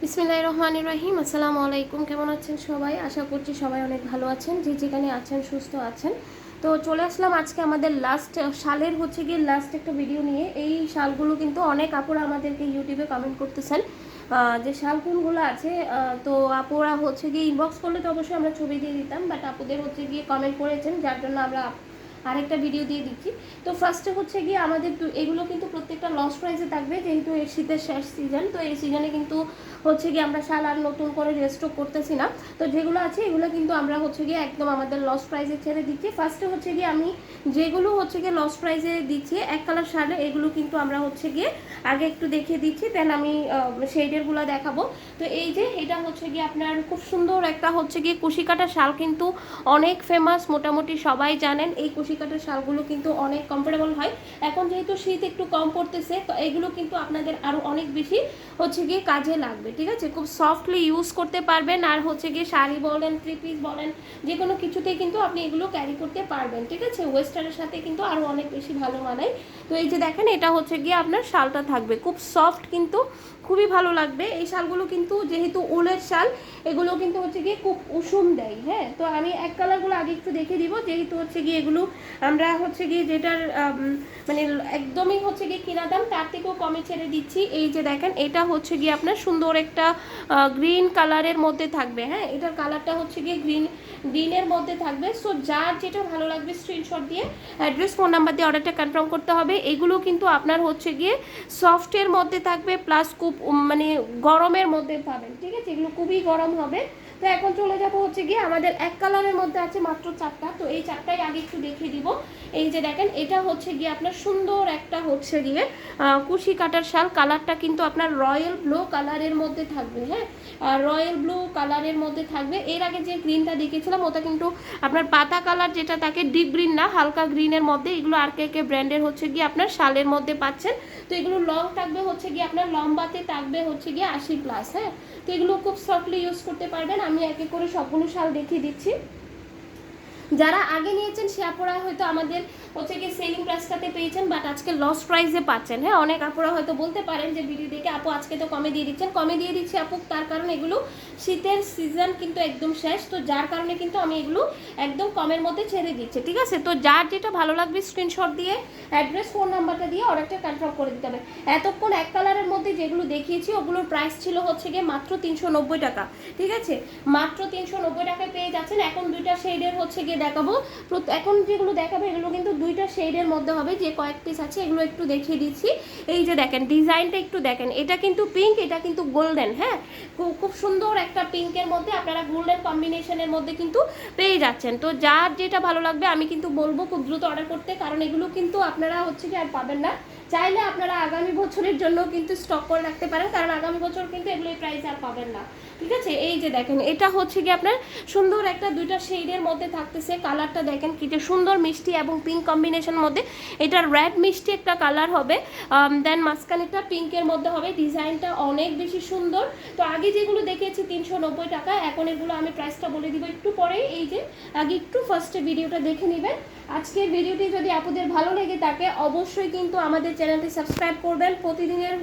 বিসমিল্লাহির রহমানির রহিম। আসসালামু আলাইকুম। কেমন আছেন সবাই? আশা করছি সবাই অনেক ভালো আছেন, যে যেখানে আছেন সুস্থ আছেন। তো চলে আসলাম আজকে আমাদের লাস্ট শালের লাস্ট একটা ভিডিও নিয়ে। এই শালগুলো কিন্তু অনেক আপুরা আমাদেরকে ইউটিউবে কমেন্ট করতেছেন যে শাল কোনগুলো আছে। তো আপুরা ইনবক্স করলে তো অবশ্যই আমরা ছবি দিয়ে দিতাম, বাট আপুদের কমেন্ট করেছেন, যার জন্য আমরা আরেকটা ভিডিও দিয়ে দিচ্ছি। তো ফার্স্টে আমাদের এগুলো কিন্তু প্রত্যেকটা লস প্রাইসে থাকবে, যেহেতু এই শীতের শেষ সিজন। তো এই সিজনে কিন্তু আমরা শাল আর নতুন করে রেস্টক করতেছি না। তো যেগুলো আছে এগুলো কিন্তু আমরা একদম আমাদের লস প্রাইসে ছেড়ে দিচ্ছি। ফার্স্টে আমি যেগুলো লস প্রাইসে দিচ্ছি এক কালার শালে, এগুলো কিন্তু আমরা আগে একটু দেখিয়ে দিচ্ছি, দেন আমি শেডেরগুলো দেখাবো। তো এই যে এটা আপনার খুব সুন্দর একটা কুশি কাটা শাল, কিন্তু অনেক ফেমাস, মোটামুটি সবাই জানেন। এই কুশি কাটা শালগুলো কিন্তু অনেক কমফোর্টেবল হয়। এখন যেহেতু শীত একটু কম পড়তেছে, তো এগুলো কিন্তু আপনাদের আরও অনেক বেশি কাজে লাগবে। ঠিক আছে, খুব সফটলি ইউজ করতে পারবেন। আর শাড়ি বলেন, থ্রি পিস বলেন, যে কোনো কিছুতেই কিন্তু আপনি এগুলো ক্যারি করতে পারবেন। ঠিক আছে, ওয়েস্টার্নের সাথে কিন্তু আরও অনেক বেশি ভালো মানায়। তো এই যে দেখেন, এটা আপনার শালটা থাকবে খুব সফট, কিন্তু খুবই ভালো লাগবে। এই শালগুলো কিন্তু যেহেতু উলের শাল, এগুলো কিন্তু খুব উষুম দেয়। হ্যাঁ, তো আমি এক কালারগুলো আগে একটু দেখে দিব, যেহেতু এগুলো আমরা যেটার মানে একদমই কিনা দাম তার থেকেও কমে ছেড়ে দিচ্ছি। এই যে দেখেন, এটা আপনার সুন্দর একটা গ্রিন কালারের মধ্যে থাকবে। হ্যাঁ, এটার কালারটা গ্রিনের মধ্যে থাকবে। সো যার যেটা ভালো লাগবে স্ক্রিনশট দিয়ে অ্যাড্রেস, ফোন নাম্বার দিয়ে অর্ডারটা কনফার্ম করতে হবে। এগুলো কিন্তু আপনার সফটের মধ্যে থাকবে, প্লাস খুব মানে গরমের মধ্যে পাবেন। ঠিক আছে, এগুলো খুবই গরম হবে। তো এখন চলে যাবো আমাদের এক কালারের মধ্যে আছে মাত্র 4টা। তো এই 4টাই আগে একটু দেখিয়ে দিব। এই যে দেখেন, এটা আপনার সুন্দর একটা কুশি কাটার শাল। কালারটা কিন্তু আপনার রয়্যাল ব্লু কালারের মধ্যে থাকবে। হ্যাঁ, রয়্যাল ব্লু কালারের মধ্যে থাকবে। এর আগে যে গ্রিনটা দেখিয়েছিলাম ওটা কিন্তু আপনার পাতা কালার, যেটা তাকে ডিপ গ্রিন না, হালকা গ্রিনের মধ্যে। এগুলো আর কে ব্র্যান্ডের আপনার শালের মধ্যে পাচ্ছেন। তো এগুলো লং থাকবে আপনার লম্বাতে থাকবে 80+। হ্যাঁ, তো এগুলো খুব সফটলি ইউজ করতে পারবেন। আমি একে করে সবগুলো শাল দেখিয়ে দিচ্ছি। যারা আগে নিয়েছেন সে আপুরা হয়তো আমাদের সেলিং প্রাইসটাতে পেয়েছেন, বাট আজকে লস প্রাইসে পাচ্ছেন। হ্যাঁ, অনেক আপুরা হয়তো বলতে পারেন যে ভিডিও দেখে, আপু আজকে তো কমে দিয়ে দিচ্ছেন। কমে দিয়ে দিচ্ছি আপু, তার কারণ এগুলো শীতের সিজন কিন্তু একদম শেষ। তো যার কারণে কিন্তু আমি এগুলো একদম কমের মধ্যে ছেড়ে দিচ্ছি। ঠিক আছে, তো যার যেটা ভালো লাগবে স্ক্রিনশট দিয়ে অ্যাড্রেস, ফোন নাম্বারটা দিয়ে অর্ডারটা কনফার্ম করে দিতে হবে। এতক্ষণ এক কালারের মধ্যে যেগুলো দেখিয়েছি ওগুলোর প্রাইস ছিল মাত্র 390 টাকা। ঠিক আছে, মাত্র 390 টাকায় পেয়ে যাচ্ছেন। এখন দুইটা শেডের দেখাবো। এখন যেগুলো দেখাবো এগুলো কিন্তু দুইটা শেডের মধ্যে হবে। যে কয়েক পিস আছে এগুলো একটু দেখিয়ে দিচ্ছি। এই যে দেখেন, ডিজাইনটা একটু দেখেন, এটা কিন্তু পিঙ্ক, এটা কিন্তু গোল্ডেন। হ্যাঁ, খুব সুন্দর একটা পিঙ্কের মধ্যে আপনারা গোল্ডেন কম্বিনেশনের মধ্যে কিন্তু পেয়ে যাচ্ছেন। তো যার যেটা ভালো লাগবে আমি কিন্তু বলবো খুব দ্রুত অর্ডার করতে, কারণ এগুলো কিন্তু আপনারা আর পাবেন না। চাইলে আপনারা আগামী বছরের জন্য কিন্তু স্টক করে রাখতে পারেন, কারণ আগামী বছর কিন্তু এগুলো এই প্রাইস আর পাবেন না। ঠিক আছে, এই যে দেখেন, এটা আপনার সুন্দর একটা দুইটা শেডের মধ্যে থাকতেছে। কালারটা দেখেন কি যে সুন্দর, মিষ্টি এবং পিঙ্ক কম্বিনেশন মধ্যে। এটা রেড মিষ্টি একটা কালার হবে, দেন মাঝখানেটা পিঙ্কের মধ্যে হবে। ডিজাইনটা অনেক বেশি সুন্দর। তো আগে যেগুলো দেখিয়েছি 390 টাকা, এখন এগুলো আমি প্রাইসটা বলে দিব একটু পরে। এই যে আগে একটু ফার্স্টে ভিডিওটা দেখে নেবেন। আজকের ভিডিওটি যদি আপনাদের ভালো লেগে থাকে অবশ্যই কিন্তু আমাদের চ্যানেলটি সাবস্ক্রাইব করবেন, প্রতিদিনের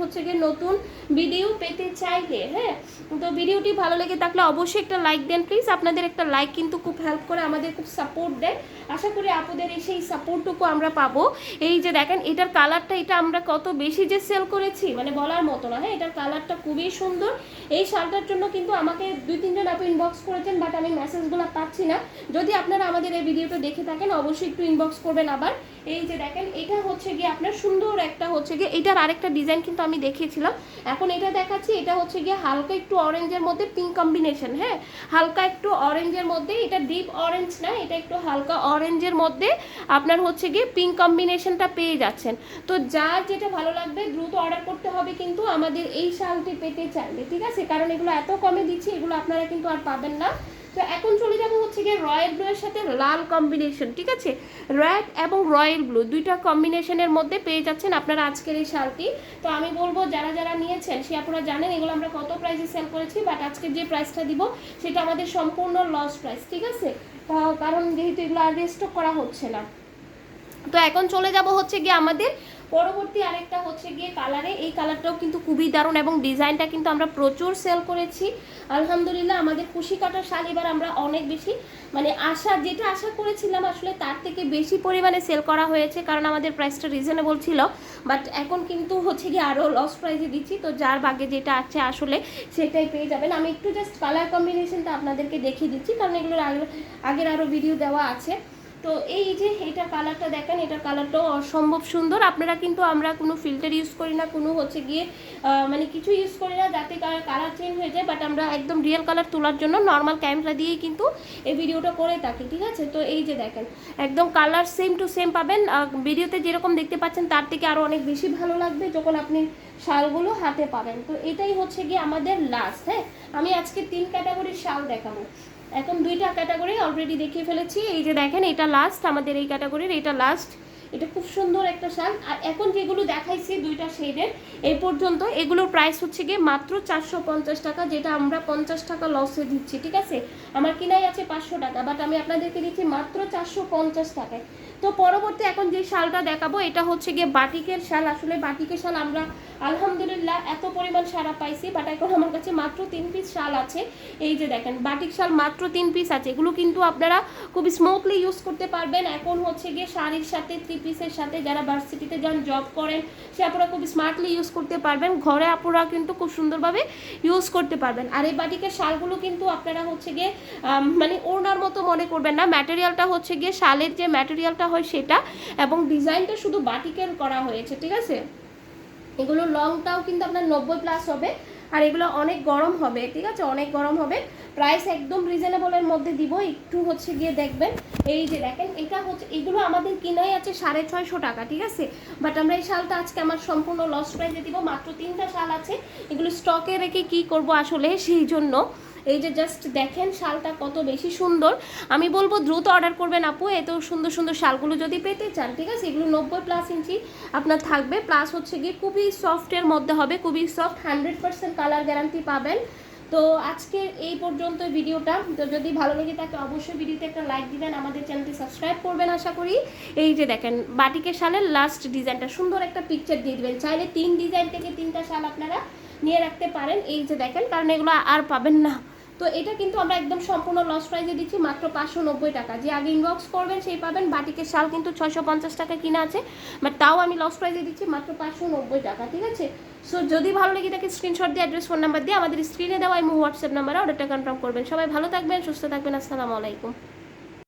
নতুন ভিডিও পেতে চাইলে। হ্যাঁ, তো ভিডিওটি ভালো লেগে থাকলে অবশ্যই একটা লাইক দেন প্লিজ। আপনাদের একটা লাইক কিন্তু খুব হেল্প করে, আমাদের খুব সাপোর্ট দেয়। আশা করি আপনাদের সেই সাপোর্টটুকু আমরা পাবো। এই যে দেখেন, এটার কালারটা, এটা আমরা কত বেশি যে সেল করেছি মানে বলার মতো না। হ্যাঁ, এটার কালারটা খুবই সুন্দর। এই শালটার জন্য কিন্তু আমাকে 2-3 জন আপু ইনবক্স করেছেন, বাট আমি মেসেজগুলো পাচ্ছি না। যদি আপনারা আমাদের এই ভিডিওটা দেখে থাকেন অবশ্যই একটু ইনবক্স করবেন আবার। এই যে দেখেন, এটা আপনার সুন্দর একটা এটার আরেকটা ডিজাইন কিন্তু আমি দেখিয়েছিলাম, এখন এটা দেখাচ্ছি। এটা হালকা একটু অরেঞ্জের মধ্যে পিঙ্ক কম্বিনেশন। হ্যাঁ, হালকা একটু অরেঞ্জের মধ্যে, এটা ডিপ অরেঞ্জ না, এটা একটু হালকা অরেঞ্জের মধ্যে আপনার পিঙ্ক কম্বিনেশনটা পেয়ে যাচ্ছেন। তো যার যেটা ভালো লাগবে দ্রুত অর্ডার করতে হবে কিন্তু আমাদের এই শালটি পেতে চাইলে। ঠিক আছে, কারণ এগুলো এত কমে দিচ্ছি, এগুলো আপনারা কিন্তু আর পাবেন না। তো এখন চলে যাবো রয়্যাল ব্লু এর সাথে লাল কম্বিনেশন। ঠিক আছে, রেড এবং রয়্যাল ব্লু দুইটা কম্বিনেশনের মধ্যে পেয়ে যাচ্ছেন আপনারা আজকের এই শালটি। তো আমি বলবো যারা যারা নিয়েছেন সে আপনারা জানেন এগুলো আমরা কত প্রাইসে সেল করেছি, বাট আজকে যে প্রাইসটা দিব সেটা আমাদের সম্পূর্ণ লস প্রাইস। ঠিক আছে, কারণ যেহেতু এগুলো আর রিস্টক করা হচ্ছে না। তো এখন চলে যাব আমাদের পরবর্তী আরেকটা হচ্ছে গিয়ে কালারে, এই কালারটাও কিন্তু খুবই দারুণ এবং ডিজাইনটা কিন্তু আমরা প্রচুর সেল করেছি আলহামদুলিল্লাহ। আমাদের কুশি কাটার শাল এবার আমরা অনেক বেশি মানে যেটা আশা করেছিলাম আসলে তার থেকে বেশি পরিমাণে সেল করা হয়েছে, কারণ আমাদের প্রাইসটা রিজনেবল ছিল। বাট এখন কিন্তু হচ্ছে গিয়ে আরও লস প্রাইসে দিচ্ছি, তো যার ভাগ্যে যেটা আছে আসলে সেটাই পেয়ে যাবেন। আমি একটু জাস্ট কালার কম্বিনেশনটা আপনাদেরকে দেখিয়ে দিচ্ছি, কারণ এগুলোর আগের আরও ভিডিও দেওয়া আছে। তো এই যে এটা কালারটা দেখেন, এটার কালারটাও অসম্ভব সুন্দর। আপনারা কিন্তু আমরা কোনো ফিল্টার ইউজ করি না, কোনো হচ্ছে গিয়ে মানে কিছু ইউজ করি না যাতে কালার চেঞ্জ হয়ে যায়, বাট আমরা একদম রিয়েল কালার তোলার জন্য নর্মাল ক্যামেরা দিয়েই কিন্তু এই ভিডিওটা করে থাকি, ঠিক আছে। তো এই যে দেখেন একদম কালার সেম টু সেম পাবেন, ভিডিওতে যেরকম দেখতে পাচ্ছেন তার থেকে আরও অনেক বেশি ভালো লাগবে যখন আপনি শালগুলো হাতে পাবেন। তো এটাই হচ্ছে গিয়ে আমাদের লাস্ট। হ্যাঁ, আমি আজকে 3 ক্যাটাগরির শাল দেখাবো, এখন 2টা ক্যাটাগরি অলরেডি দেখিয়ে ফেলেছি। এই যে দেখেন এটা লাস্ট আমাদের এই ক্যাটাগরির, এটা লাস্ট। এটা খুব সুন্দর একটা শাল। আর এখন যেগুলো দেখাইছি 2টা শেডের এই পর্যন্ত, এগুলোর প্রাইস হচ্ছে গিয়ে মাত্র 450 টাকা, যেটা আমরা 50 টাকা লসে দিচ্ছি, ঠিক আছে। আমার কিনাই আছে 500 টাকা, বাট আমি আপনাদেরকে দিচ্ছি মাত্র 450 টাকায়। তো পরবর্তী এখন যে শালটা দেখাবো এটা হচ্ছে গিয়ে বাটিকের শাল। আসলে বাটিকের শাল আমরা আলহামদুলিল্লাহ এত পরিমাণ সারা পাইছি, বাট এখন আমার কাছে মাত্র 3 পিস শাল আছে। এই যে দেখেন বাটিক শাল মাত্র 3 পিস আছে। এগুলো কিন্তু আপনারা খুব স্মুথলি ইউজ করতে পারবেন। এখন হচ্ছে গিয়ে শাড়ির সাথে 3 পিসের সাথে যারা ভার্সিটিতে যান, জব করেন, সে আপনারা খুব স্মার্টলি ইউজ করতে পারবেন। ঘরে আপনারা কিন্তু খুব সুন্দরভাবে ইউজ করতে পারবেন। আর এই বাটিকের শালগুলো কিন্তু আপনারা হচ্ছে গিয়ে মানে ওড়নার মতো মনে করবেন না, ম্যাটেরিয়ালটা হচ্ছে গিয়ে শালের যে ম্যাটেরিয়ালটা হয় সেটা, এবং ডিজাইনটা শুধু বাটিকের করা হয়েছে, ঠিক আছে। এগুলো লংটাও কিন্তু আপনার 90+ হবে, আর এগুলো অনেক গরম হবে, ঠিক আছে, অনেক গরম হবে। প্রাইস একদম রিজনেবলের মধ্যে দিব, একটু হচ্ছে গিয়ে দেখবেন। এই যে দেখেন এটা হচ্ছে, এগুলো আমাদের কিনাই আছে 650 টাকা, ঠিক আছে। বাট আমরা এই শালটা আজকে আমার সম্পূর্ণ লস প্রাইসে দিব। মাত্র 3টা শাল আছে, এগুলো স্টকে রেখে কি করব আসলে, সেই জন্য। এই যে জাস্ট দেখেন শালটা কত বেশি সুন্দর। আমি বলবো দ্রুত অর্ডার করবেন আপু, এত সুন্দর সুন্দর শালগুলো যদি পেতে চান, ঠিক আছে। এগুলো 90+ ইঞ্চি আপনার থাকবে, প্লাস হচ্ছে গিয়ে খুবই সফটের মধ্যে হবে, খুবই সফট, 100% কালার গ্যারান্টি পাবেন। তো আজকে এই পর্যন্ত ভিডিওটা। তো যদি ভালো লেগে থাকে অবশ্যই ভিডিওতে একটা লাইক দিবেন, আমাদের চ্যানেলটি সাবস্ক্রাইব করবেন আশা করি। এই যে দেখেন বাটিকের শালের লাস্ট ডিজাইনটা, সুন্দর একটা পিকচার দিয়ে দিবেন। চাইলে 3 ডিজাইন থেকে 3টা শাল আপনারা নিয়ে রাখতে পারেন। এই যে দেখেন, কারণ এগুলো আর পাবেন না। তো এটা কিন্তু আমরা একদম সম্পূর্ণ লস প্রাইসে দিচ্ছি মাত্র 590 টাকা। যে আগে ইনবক্স করবেন সেই পাবেন। বাটিকের শাল কিন্তু 650 টাকা কিনা আছে, বাট তাও আমি লস প্রাইসে দিচ্ছি মাত্র 590 টাকা, ঠিক আছে। সো যদি ভালো লেগে থাকে স্ক্রিনশট দিয়ে অ্যাড্রেস ফোন নাম্বার দিয়ে আমাদের স্ক্রিনে দেওয়া এই হোয়াটসঅ্যাপ নাম্বারে অর্ডারটা কনফার্ম করবেন। সবাই ভালো থাকবেন, সুস্থ থাকবেন। আসসালামু আলাইকুম।